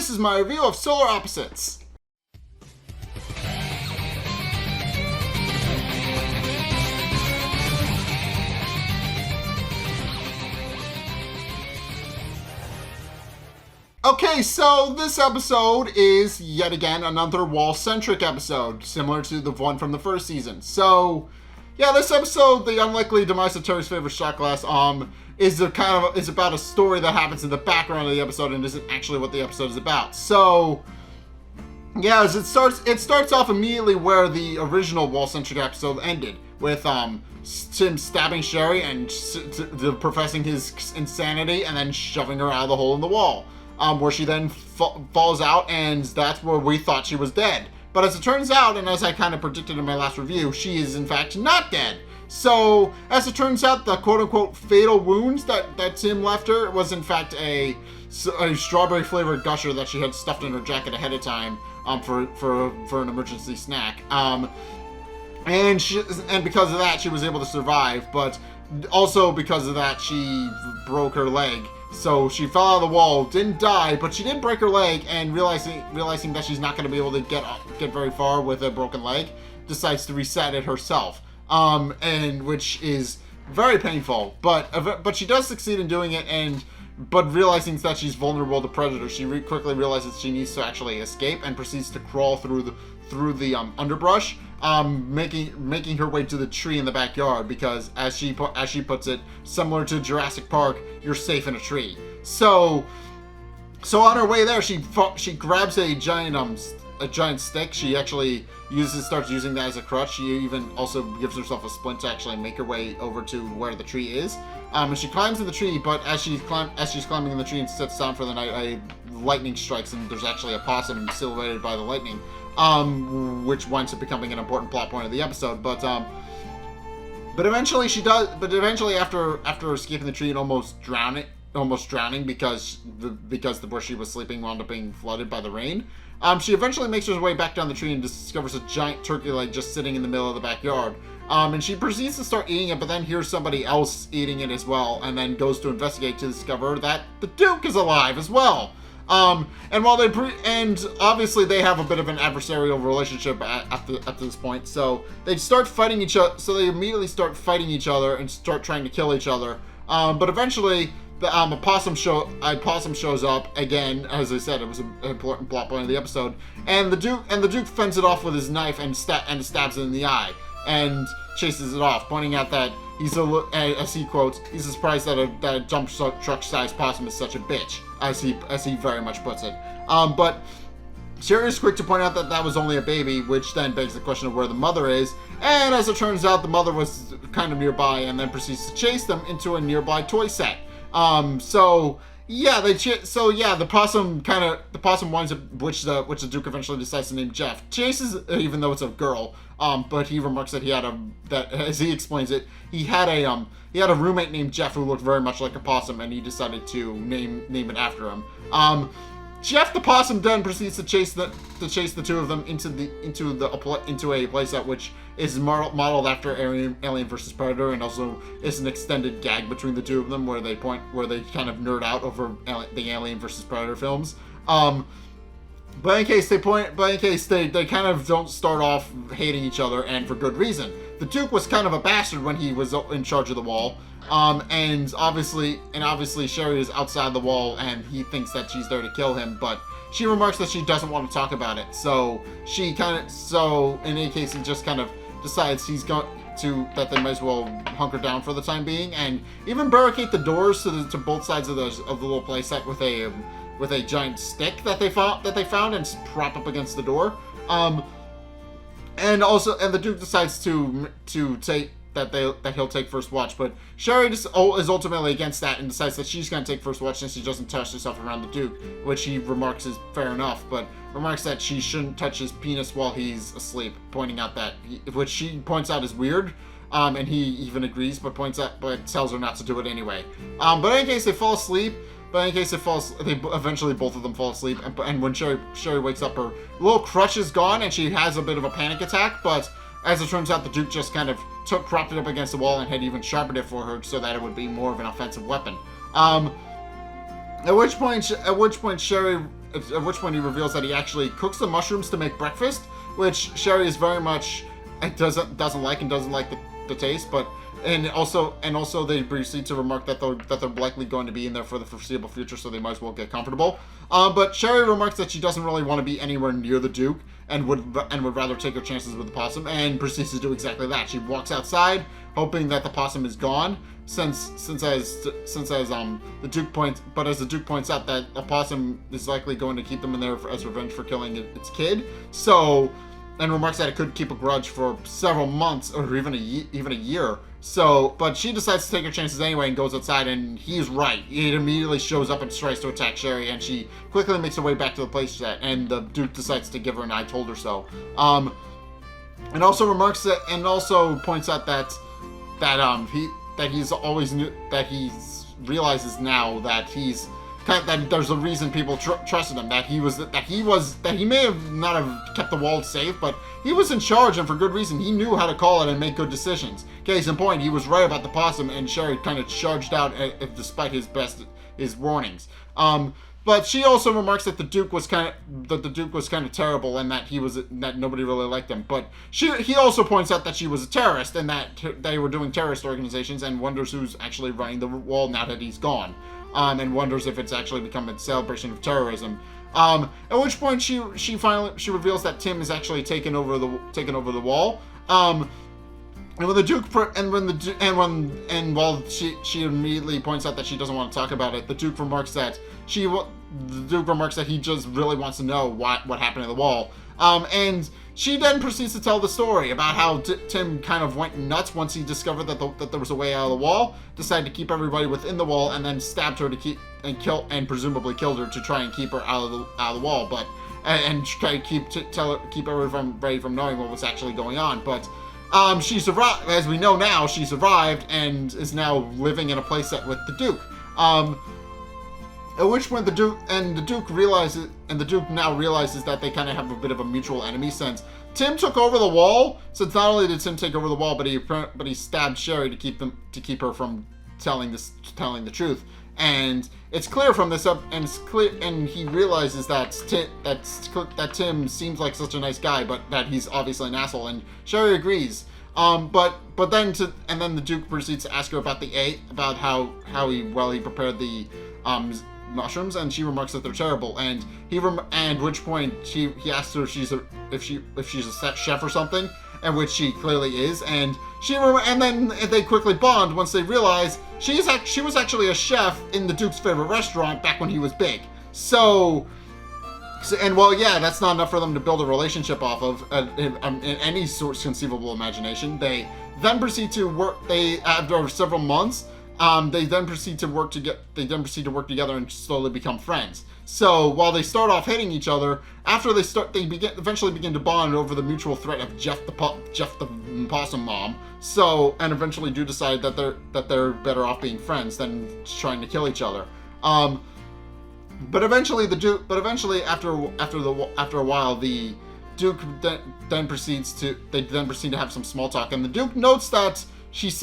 this is my review of Solar Opposites. Okay, so this episode is yet again another wall-centric episode, similar to the one from the first season. So, yeah, this episode, the unlikely demise of Terry's favorite shot glass, is about a story that happens in the background of the episode and isn't actually what the episode is about. So, yeah, as it starts off immediately where the original wall-centric episode ended, with Tim stabbing Sherry and professing his insanity and then shoving her out of the hole in the wall. Where she then falls out, and that's where we thought she was dead. But as it turns out, and as I kind of predicted in my last review, she is in fact not dead. So, as it turns out, the quote-unquote fatal wounds that Tim left her was in fact a strawberry-flavored gusher that she had stuffed in her jacket ahead of time for an emergency snack. And because of that, she was able to survive, but also because of that, she broke her leg. So she fell out of the wall, didn't die, but she did break her leg, and realizing that she's not going to be able to get very far with a broken leg, decides to reset it herself, and which is very painful. But she does succeed in doing it, but realizing that she's vulnerable to predators, she quickly realizes she needs to actually escape and proceeds to crawl through the underbrush, making her way to the tree in the backyard, because as she puts it, similar to Jurassic Park, you're safe in a tree. So on her way there, she grabs a giant stick. She actually starts using that as a crutch. She even also gives herself a splint to actually make her way over to where the tree is. And she climbs in the tree, but as she's climbing in the tree and sits down for the night, lightning strikes, and there's actually a possum silhouetted by the lightning, which winds up becoming an important plot point of the episode. But eventually she does. But eventually, after escaping the tree and almost drowning because where she was sleeping wound up being flooded by the rain, she eventually makes her way back down the tree and discovers a giant turkey leg just sitting in the middle of the backyard. And she proceeds to start eating it, but then hears somebody else eating it as well, and then goes to investigate to discover that the Duke is alive as well. And while and obviously they have a bit of an adversarial relationship at this point, so they start fighting each other. So they immediately start fighting each other and start trying to kill each other. But eventually, a possum shows up again. As I said, it was an important plot point of the episode. And the Duke fends it off with his knife and stabs it in the eye and chases it off, pointing out that as he quotes, he's surprised that a dump truck-sized possum is such a bitch, as he very much puts it. But Sherry is quick to point out that was only a baby, which then begs the question of where the mother is. And as it turns out, the mother was kind of nearby, and then proceeds to chase them into a nearby toy set. The possum winds up, which the Duke eventually decides to name Jeff, chases, even though it's a girl. But he remarks that as he explains it, he had a roommate named Jeff who looked very much like a possum, and he decided to name it after him. Jeff the possum then proceeds to chase the two of them into a playset which is modeled after Alien vs Predator, and also is an extended gag between the two of them where they kind of nerd out over the Alien vs Predator films. But in case they kind of don't start off hating each other, and for good reason. The Duke was kind of a bastard when he was in charge of the wall, and obviously Sherry is outside the wall, and he thinks that she's there to kill him, but she remarks that she doesn't want to talk about it. So in any case, he just kind of decides that they might as well hunker down for the time being, and even barricade the doors to both sides of the little playset with a giant stick that they found and prop up against the door. And the Duke decides to take that he'll take first watch, but Sherry is ultimately against that and decides that she's going to take first watch since she doesn't touch herself around the Duke, which he remarks is fair enough, but remarks that she shouldn't touch his penis while he's asleep, pointing out which she points out is weird, and he even agrees, but tells her not to do it anyway. But in case they fall asleep, eventually both of them fall asleep, and when Sherry wakes up, her little crutch is gone, and she has a bit of a panic attack, but as it turns out, the Duke just kind of propped it up against the wall and had even sharpened it for her so that it would be more of an offensive weapon. At which point Sherry at which point he reveals that he actually cooks the mushrooms to make breakfast, which Sherry is very much doesn't like the taste, but and also they proceed to remark that they're likely going to be in there for the foreseeable future, so they might as well get comfortable. But Sherry remarks that she doesn't really want to be anywhere near the Duke and would rather take her chances with the possum, and proceeds to do exactly that. She walks outside, hoping that the possum is gone, since as the Duke points out that a possum is likely going to keep them in there as revenge for killing its kid. And remarks that it could keep a grudge for several months or even a year. So, but she decides to take her chances anyway and goes outside, and he's right. It immediately shows up and tries to attack Sherry, and she quickly makes her way back to the place she's at, and the Duke decides to give her an "I told her so." And also points out that he realizes now that that there's a reason people trusted him. That he may have not have kept the wall safe, but he was in charge, and for good reason. He knew how to call it and make good decisions. Case in point, he was right about the possum, and Sherry kind of charged out despite his warnings. But she also remarks that the Duke was kind of terrible, and that nobody really liked him. But he also points out that she was a terrorist, and that they were doing terrorist organizations, and wonders who's actually running the wall now that he's gone. And wonders if it's actually become a celebration of terrorism. At which point she reveals that Tim is actually taken over the wall. And when the Duke while she immediately points out that she doesn't want to talk about it, the Duke remarks that he just really wants to know what happened to the wall. And she then proceeds to tell the story about how Tim kind of went nuts once he discovered that there was a way out of the wall, decided to keep everybody within the wall, and then stabbed her and presumably killed her to try and keep her out of the wall, and try to keep everybody from knowing what was actually going on. But she survived, as we know now. She survived and is now living in a playset with the Duke. At which point the Duke now realizes that they kind of have a bit of a mutual enemy, since Tim took over the wall. Since not only did Tim take over the wall, but he stabbed Sherry to keep her from telling the truth. And it's clear from this and he realizes that Tim seems like such a nice guy, but that he's obviously an asshole, and Sherry agrees. But then the Duke proceeds to ask her about how he prepared the mushrooms, and she remarks that they're terrible, and at which point he asks her if she's a chef or something, and which she clearly is, and then they quickly bond once they realize she was actually a chef in the Duke's favorite restaurant back when he was big. That's not enough for them to build a relationship off of in any sort of conceivable imagination. They then proceed to work. After several months, they then proceed to work together and slowly become friends. So while they start off hating each other, after they eventually begin to bond over the mutual threat of Jeff the Possum Mom. And eventually do decide that they're better off being friends than trying to kill each other. But eventually after a while, the Duke then proceeds to have some small talk, and the Duke notes that he's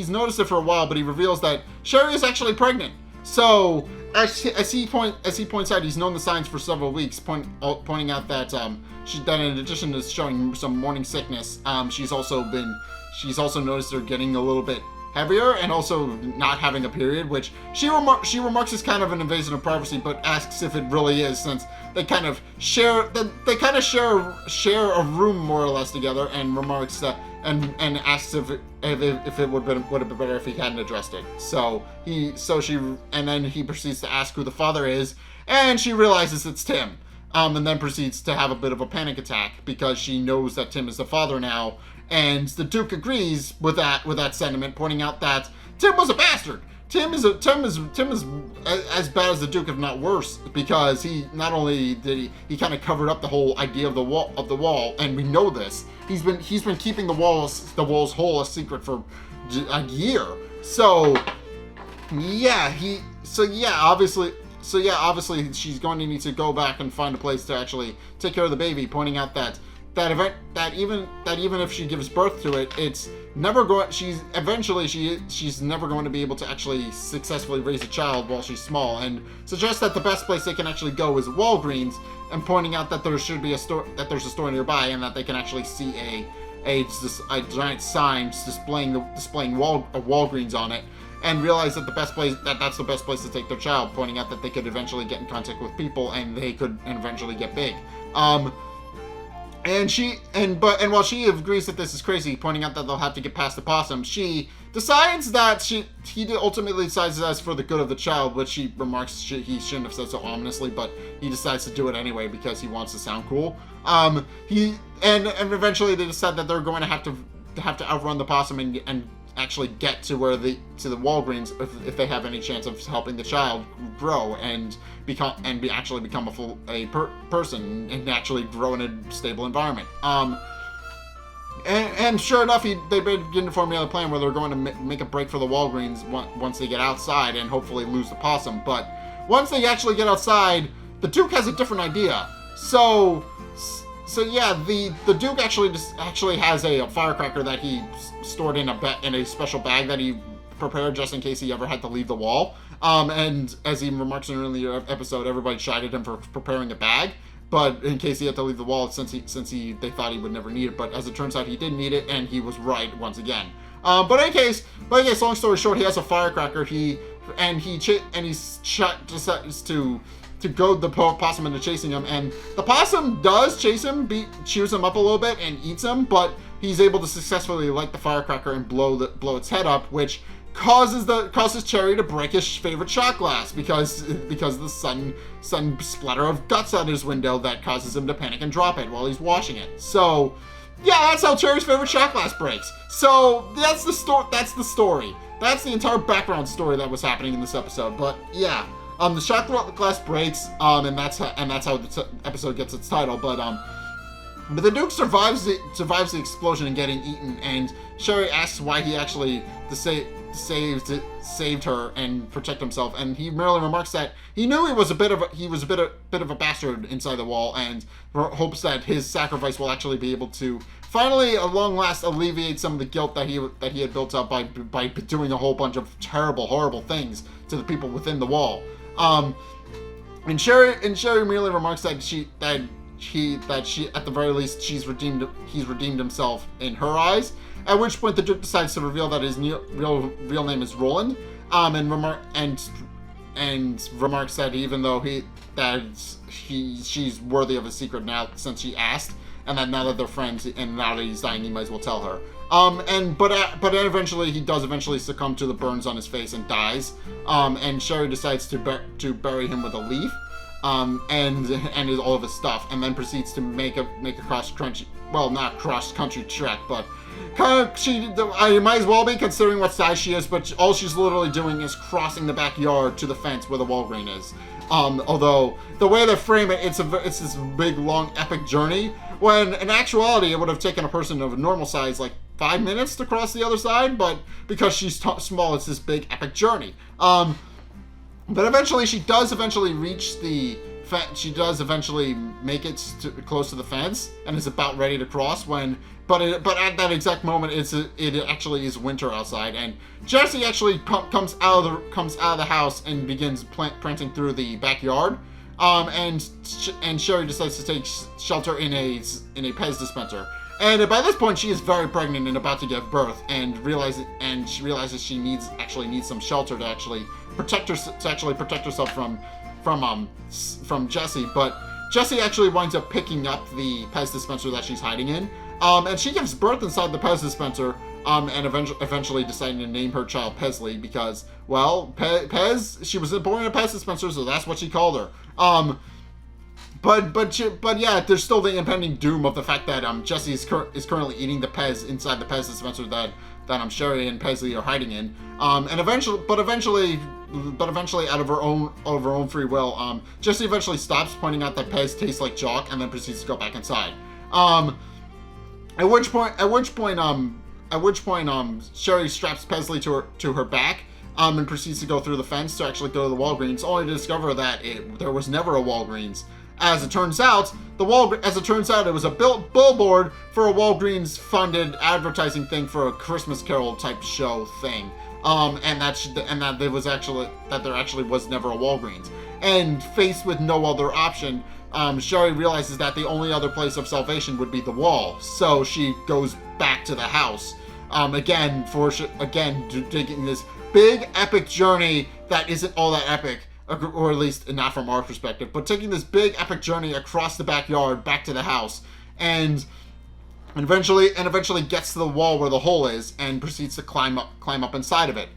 noticed it for a while, but he reveals that Sherry is actually pregnant. So as he points out, he's known the signs for several weeks, pointing out that in addition to showing some morning sickness, she's also noticed her getting a little bit heavier and also not having a period, which she remarks is kind of an invasion of privacy, but asks if it really is, since they kind of share a room more or less together, and remarks that and asks if it would have been better if he hadn't addressed it. Then he proceeds to ask who the father is, and she realizes it's Tim. And then proceeds to have a bit of a panic attack because she knows that Tim is the father now, and the Duke agrees with that sentiment, pointing out that Tim was a bastard. Tim is as bad as the Duke, if not worse, because he not only did he kind of covered up the whole idea of the wall, and we know this. He's been keeping the wall's hole a secret for a year. Obviously she's going to need to go back and find a place to actually take care of the baby, pointing out that that even if she gives birth to it, it's never going. She's never going to be able to actually successfully raise a child while she's small, and suggests that the best place they can actually go is Walgreens, and pointing out that there should be there's a store nearby, and that they can actually see a giant sign displaying Walgreens on it, and realize that that's the best place to take their child, pointing out that they could eventually get in contact with people, and they could eventually get big. And while she agrees that this is crazy, pointing out that they'll have to get past the possum, she decides that he ultimately decides that's for the good of the child, which she remarks he shouldn't have said so ominously, but he decides to do it anyway because he wants to sound cool. And eventually they decide that they're going to have to outrun the possum and actually get to the Walgreens if they have any chance of helping the child grow and become a full person and actually grow in a stable environment. And sure enough, they begin to formulate a plan where they're going to make a break for the Walgreens once they get outside and hopefully lose the possum. But once they actually get outside, the Duke has a different idea. So yeah, the Duke actually has a firecracker that he stored in a special bag that he prepared just in case he ever had to leave the wall. And as he remarks in an earlier episode, everybody chided him for preparing a bag, but in case he had to leave the wall, since they thought he would never need it. But as it turns out, he did need it, and he was right once again. But in any case, long story short, he has a firecracker. He decides to goad the possum into chasing him, and the possum does chase him, chews him up a little bit, and eats him, but he's able to successfully light the firecracker and blow its head up, which causes Cherry to break his favorite shot glass because of the sudden splatter of guts out his window that causes him to panic and drop it while he's washing it. So yeah, that's how Cherry's favorite shot glass breaks. So that's the story. That's the entire background story that was happening in this episode. But yeah. The shot glass breaks, and that's how the episode gets its title. But the Duke survives the explosion and getting eaten, and Sherry asks why he actually saved her and protect himself, and he merely remarks that he knew he was a bit of a bastard inside the wall, and hopes that his sacrifice will actually be able to finally, at long last, alleviate some of the guilt that he had built up by doing a whole bunch of terrible, horrible things to the people within the wall. And Sherry merely remarks that she at the very least he's redeemed himself in her eyes. At which point the Duke decides to reveal that his real name is Roland. And remarks that even though she's worthy of a secret now since she asked, and that now that they're friends and now that he's dying, he might as well tell her. But eventually he does succumb to the burns on his face and dies. And Sherry decides to bury him with a leaf, and all of his stuff, and then proceeds to make a cross-country, well, not cross-country trek, but I might as well be considering what size she is, but all she's literally doing is crossing the backyard to the fence where the Walgreens is. Although the way they frame it, it's this big, long, epic journey, when in actuality it would have taken a person of a normal size like 5 minutes to cross the other side, but because she's small, it's this big, epic journey. But eventually, she does reach the fence. She does eventually make it close to the fence and is about ready to cross but at that exact moment, it actually is winter outside, and Jessie actually comes out of the house and begins prancing through the backyard. And Sherry decides to take shelter in a Pez dispenser. And by this point, she is very pregnant and about to give birth, and she realizes she needs some shelter to actually protect herself from Jessie. But Jessie actually winds up picking up the Pez dispenser that she's hiding in, and she gives birth inside the Pez dispenser. And eventually deciding to name her child Paisley because, well, Pez, she was born in a Pez dispenser, so that's what she called her. But yeah, there's still the impending doom of the fact that Jessie is currently eating the Pez inside the Pez dispenser that Sherry and Paisley are hiding in. And eventually, out of her own free will, Jessie eventually stops, pointing out that Pez tastes like chalk, and then proceeds to go back inside. At which point, Sherry straps Paisley to her back, and proceeds to go through the fence to actually go to the Walgreens, only to discover that there was never a Walgreens. As it turns out, it was a billboard for a Walgreens-funded advertising thing for a Christmas Carol type show thing. And that there actually was never a Walgreens. And faced with no other option, Sherry realizes that the only other place of salvation would be the wall. So she goes back to the house. Again, taking this big epic journey that isn't all that epic, or at least not from our perspective, but taking this big epic journey across the backyard back to the house, and eventually gets to the wall where the hole is and proceeds to climb up inside of it.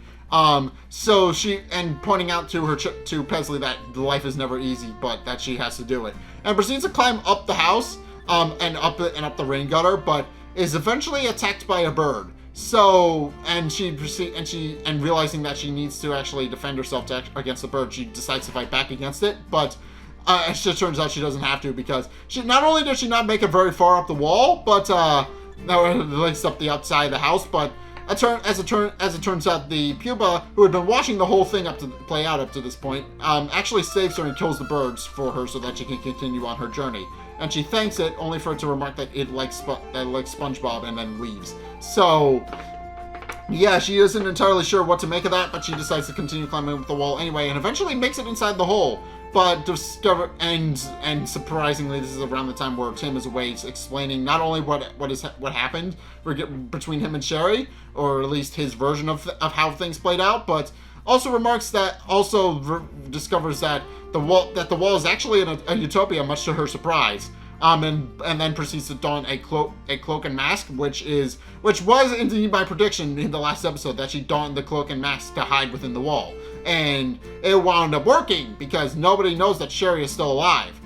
So she, and pointing out to Pesley that life is never easy, but that she has to do it, and proceeds to climb up the house, and up the rain gutter, but is eventually attacked by a bird. So, and realizing that she needs to actually defend herself against the bird, she decides to fight back against it, but it just turns out she doesn't have to, because not only does she not make it very far up the wall, but at least up the outside of the house, but as it turns out, the pupa, who had been watching the whole thing play out up to this point, actually saves her and kills the birds for her so that she can continue on her journey. And she thanks it, only for it to remark that it likes SpongeBob, and then leaves. So, yeah, she isn't entirely sure what to make of that, but she decides to continue climbing up the wall anyway, and eventually makes it inside the hole. But and surprisingly, this is around the time where Tim is away, explaining not only what happened between him and Sherry, or at least his version of how things played out, but also discovers that the wall is actually a utopia, much to her surprise. And then proceeds to don a cloak and mask, which was indeed my prediction in the last episode, that she donned the cloak and mask to hide within the wall, and it wound up working because nobody knows that Sherry is still alive.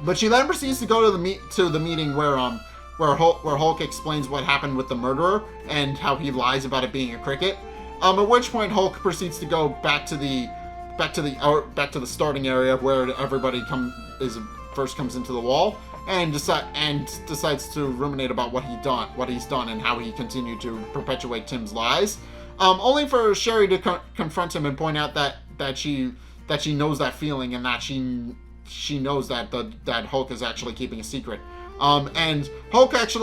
But she then proceeds to go to the meeting where Hulk explains what happened with the murderer and how he lies about it being a cricket. At which point Hulk proceeds to go back to the starting area where everybody first comes into the wall, and decides to ruminate about what he's done and how he continued to perpetuate Tim's lies. Only for Sherry to confront him and point out that she knows that feeling, and that she knows that Hulk is actually keeping a secret. And Hulk remarks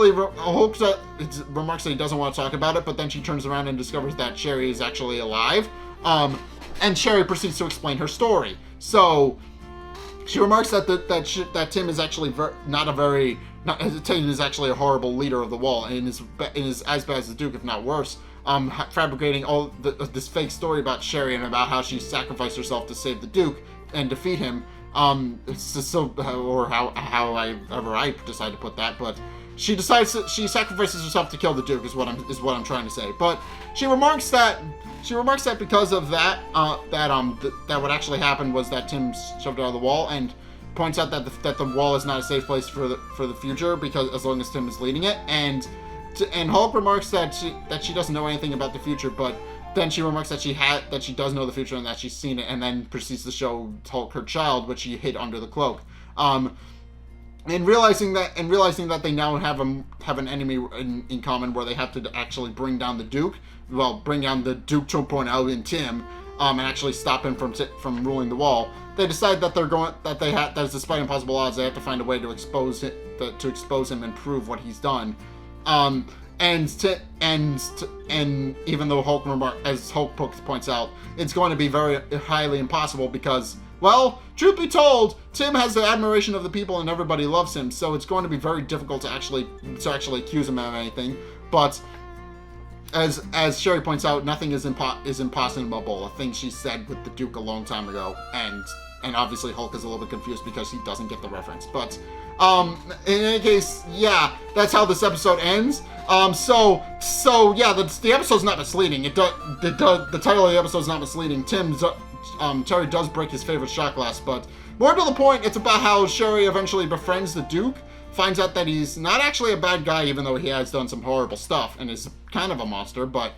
that he doesn't want to talk about it, but then she turns around and discovers that Sherry is actually alive. And Sherry proceeds to explain her story. So she remarks that Tim is actually Tim is actually a horrible leader of the wall, and is as bad as the Duke, if not worse. Fabricating all this fake story about Sherry and about how she sacrificed herself to save the Duke and defeat him. It's just however I decide to put that, but she sacrifices herself to kill the Duke is what I'm trying to say. But she remarks that because of that, that what actually happened was that Tim shoved her out of the wall, and points out that the wall is not a safe place for the future, because as long as Tim is leading it, and Hulk remarks that she doesn't know anything about the future, but then she remarks that she does know the future and that she's seen it, and then proceeds to show Hulk her child, which she hid under the cloak. And realizing that they now have an enemy in common, where they have to actually bring down the Duke 2.0 in Tim, and actually stop him from ruling the wall. They decide that that despite impossible odds, they have to find a way to expose him and prove what he's done. And even though as Hulk points out, it's going to be very highly impossible because, well, truth be told, Tim has the admiration of the people and everybody loves him, so it's going to be very difficult to actually accuse him of anything. But as Sherry points out, nothing is impossible. A thing she said with the Duke a long time ago, and obviously Hulk is a little bit confused because he doesn't get the reference. But in any case, yeah, that's how this episode ends. So yeah, the episode's not misleading. The title of the episode's not misleading. Terry does break his favorite shot glass, but more to the point, it's about how Sherry eventually befriends the Duke, finds out that he's not actually a bad guy, even though he has done some horrible stuff and is kind of a monster, but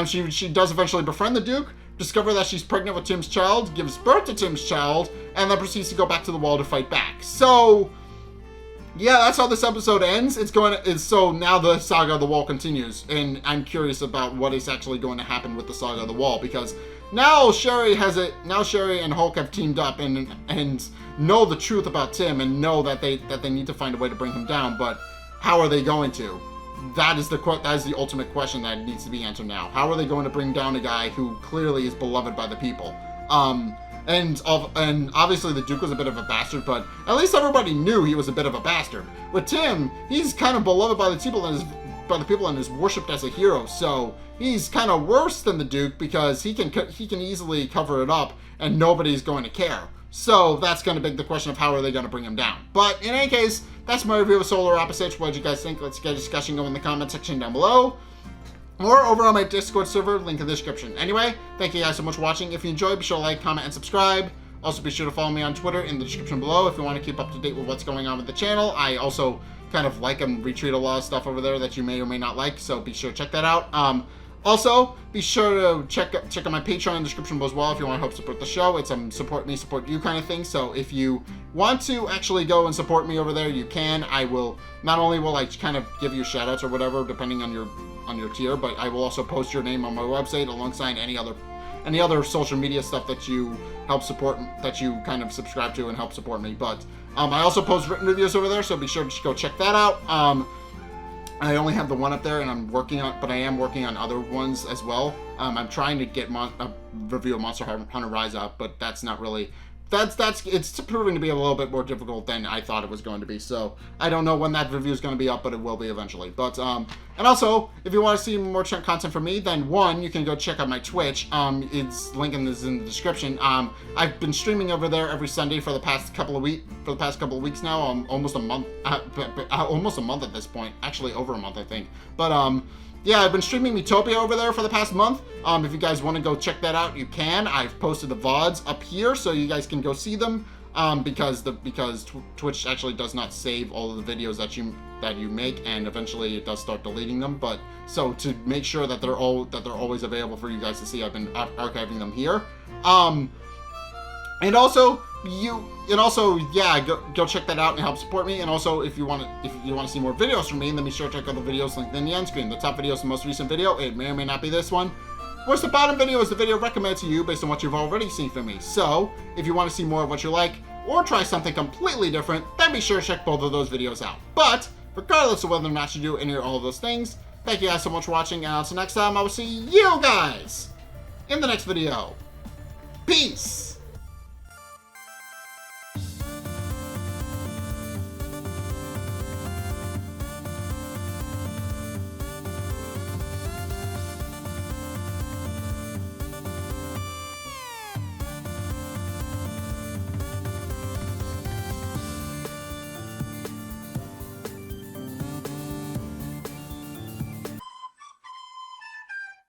she does eventually befriend the Duke, discover that she's pregnant with Tim's child, gives birth to Tim's child, and then proceeds to go back to the wall to fight back. So yeah, that's how this episode ends. So now the saga of the wall continues, and I'm curious about what is actually going to happen with the saga of the wall, because now Sherry and Hulk have teamed up and know the truth about Tim and know that they need to find a way to bring him down. But how are they going to? That is the ultimate question that needs to be answered now. How are they going to bring down a guy who clearly is beloved by the people? And obviously the Duke was a bit of a bastard, but at least everybody knew he was a bit of a bastard. With Tim, he's kind of beloved by the people and is worshipped as a hero. So he's kind of worse than the Duke because he can easily cover it up and nobody's going to care. So that's going to beg the question of how are they going to bring him down. But in any case, that's my review of Solar Opposites. What did you guys think? Let's get a discussion going in the comment section down below. Or over on my Discord server, link in the description. Anyway, thank you guys so much for watching. If you enjoyed, be sure to like, comment, and subscribe. Also, be sure to follow me on Twitter in the description below if you want to keep up to date with what's going on with the channel. I also kind of like and retweet a lot of stuff over there that you may or may not like, so be sure to check that out. Also, be sure to check out my Patreon in the description below as well if you want to help support the show. It's support me, support you kind of thing. So if you want to actually go and support me over there, you can. I will not only will I kind of give you shout outs or whatever depending on your tier, but I will also post your name on my website alongside any other social media stuff that you help support, that you kind of subscribe to and help support me. But I also post written reviews over there, so be sure to go check that out. I only have the one up there, and I am working on other ones as well. I'm trying to get a review of Monster Hunter Rise up, but that's not really. It's proving to be a little bit more difficult than I thought it was going to be. So I don't know when that review is going to be up, but it will be eventually. But and also, if you want to see more content from me, then one, you can go check out my Twitch. Its link in the description. I've been streaming over there every Sunday for the past couple of weeks now. Almost a month at this point. Actually, over a month, I think. But yeah, I've been streaming Metopia over there for the past month. If you guys want to go check that out, you can. I've posted the VODs up here so you guys can go see them. Because Twitch actually does not save all of the videos that you make, and eventually it does start deleting them. But so to make sure that they're always available for you guys to see, I've been archiving them here. And also, yeah, go check that out and help support me. And also, if you want to see more videos from me, then be sure to check out the videos linked in the end screen. The top video is the most recent video. It may or may not be this one. Whereas the bottom video is the video recommended to you based on what you've already seen from me. So, if you want to see more of what you like, or try something completely different, then be sure to check both of those videos out. But, regardless of whether or not you do any or all of those things, thank you guys so much for watching, and until next time, I will see you guys in the next video. Peace!